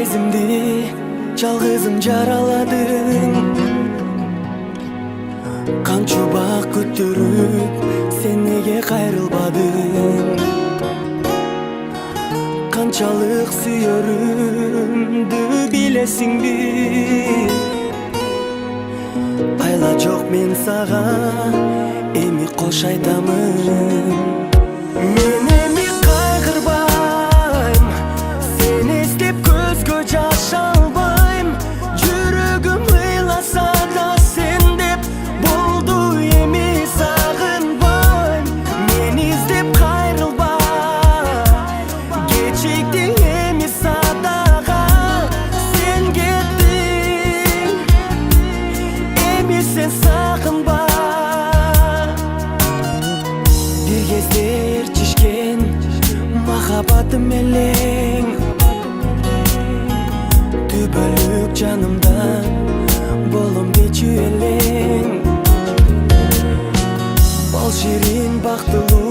сезимди жалгызым жараладың. Канча убак күттүрүп сен неге кайрылбадың? Канчалык сүйөрүмдү билесиңби? Айла жок мен сага эми кош айтамын. Мен эми кайгырбайм, сени издеп көзгө жаш албайм. Жүрөгүм ыйласа да сен деп болду эми сагынбайм. Мени издеп кайрылба, кечиктиң эми садага. Сен кеттиң, эми сен сагынба. Бир кездер чишкен махаббатым элең, түбөлүк жанымда болом дечү элең. Бол ширин бактылуу